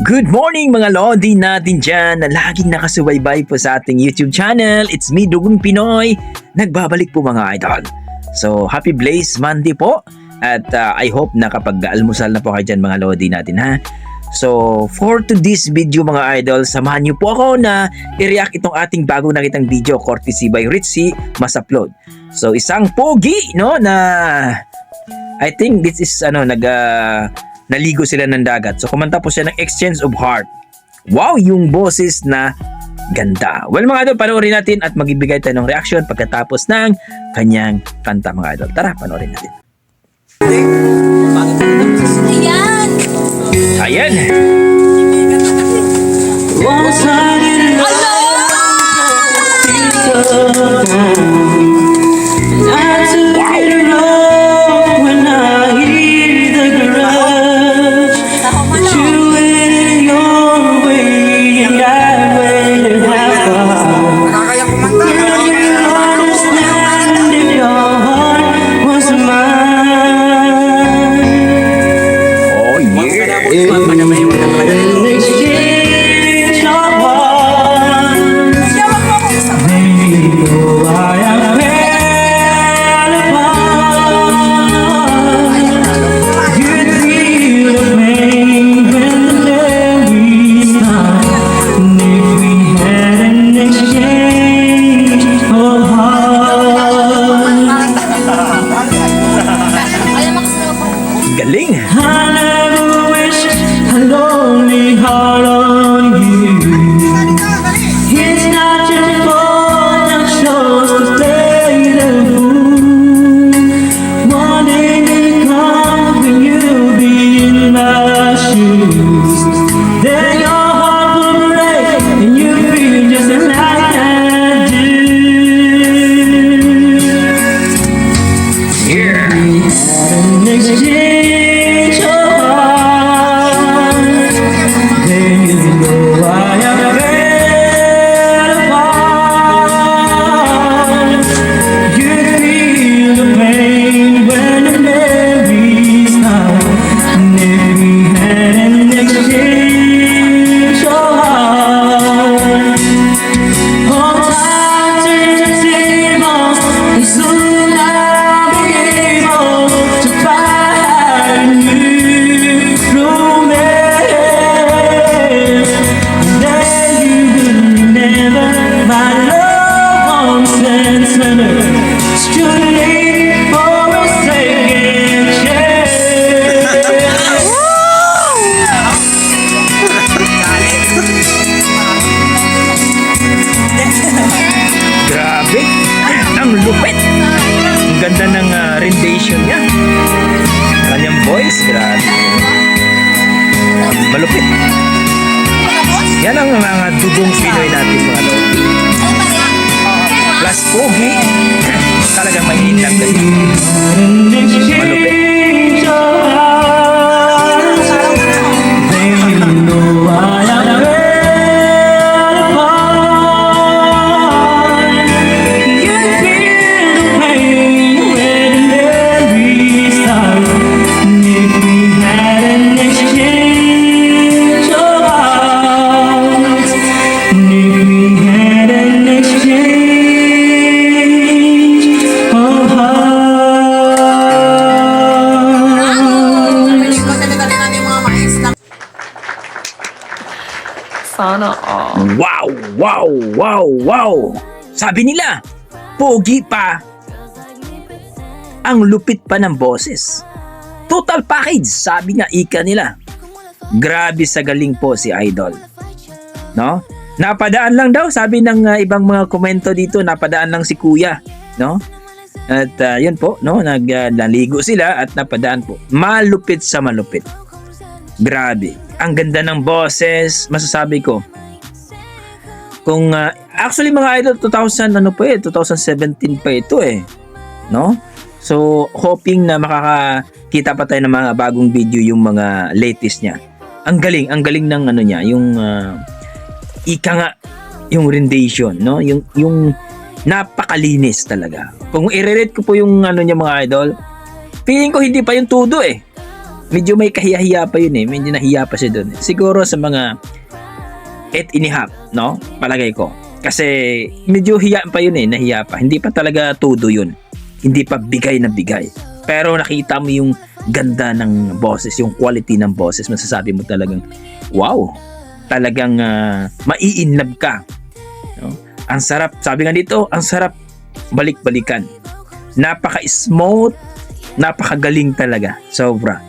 Good morning mga Lodi natin dyan na laging nakasubaybay po sa ating YouTube channel. It's me, Dugong Pinoy. Nagbabalik po mga idol. So, happy Blaze Monday po. At I hope nakapag-almusal na po kayo dyan mga Lodi natin ha. So, for today's video mga idol, samahan niyo po ako na i-react itong ating bagong nakitang video courtesy by Ritzy Masupload. So, isang pogi no na I think this is naligo sila ng dagat. So, kumanta po siya ng Exchange of Heart. Wow, yung boses na ganda. Well, mga idol, panoorin natin at magbibigay tayo ng reaction pagkatapos ng kanyang kanta, mga idol. Tara, panoorin natin. Ayan! Ayan! Galing! Grabe! Ang lupit! Ang ganda ng rendition niya. Kanyang voice, grabe. Malupit. Yan ang mga dugong Pinoy natin mga Lodi. Plus pogi. Talagang may inang ganda. Malupit. Sana all. Wow! Wow! Wow! Wow! Sabi nila, pogi pa. Ang lupit pa ng boses. Total package, sabi nga ika nila. Grabe sa galing po si Idol. No? Napadaan lang daw, sabi ng ibang mga komento dito, napadaan lang si Kuya, no? At yun po, no, naligo sila at napadaan po. Malupit sa malupit. Grabe. Ang ganda ng boses, masasabi ko. Kung actually mga idol 2017 pa ito no? So hoping na makakakita pa tayo ng mga bagong video yung mga latest niya. Ang galing ng niya, yung ika nga yung rendition, no? Yung napakalinis talaga. Kung i-rate ko po yung niya mga idol, feeling ko hindi pa yung tudo medyo may kahiya-hiya pa yun eh. Medyo nahiya pa siya doon. Siguro sa mga 8.5, no? Palagay ko. Kasi medyo hiya pa yun eh, nahiya pa. Hindi pa talaga todo yun. Hindi pa bigay na bigay. Pero nakita mo yung ganda ng boses, yung quality ng boses. Masasabi mo talagang, wow, talagang mai-inlove ka. No? Ang sarap, sabi nga dito, ang sarap balik-balikan. Napaka-smooth, napakagaling talaga. Sobra.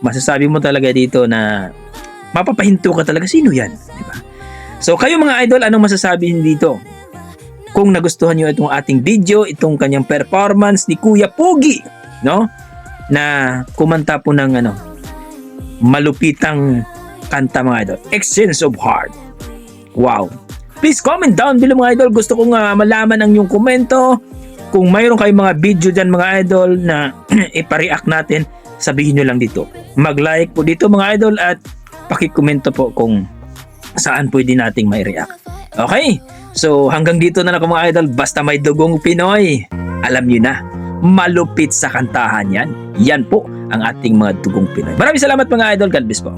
Masasabi mo talaga dito na mapapahinto ka talaga, sino yan? Diba? So kayo mga idol, anong masasabi niyo dito? Kung nagustuhan niyo itong ating video, itong kanyang performance ni Kuya Pogi, no? Na kumanta po ng malupitang kanta mga idol. Exchange of Heart. Wow. Please comment down below mga idol. Gusto kong malaman ang inyong komento. Kung mayroon kayong mga video dyan mga idol na ipareact natin, sabihin nyo lang dito. Mag-like po dito mga idol at pakikomento po kung saan pwede nating may react. Okay? So hanggang dito na lang mga idol. Basta may dugong Pinoy, alam nyo na, malupit sa kantahan yan. Yan po ang ating mga dugong Pinoy. Maraming salamat mga idol. God bless po.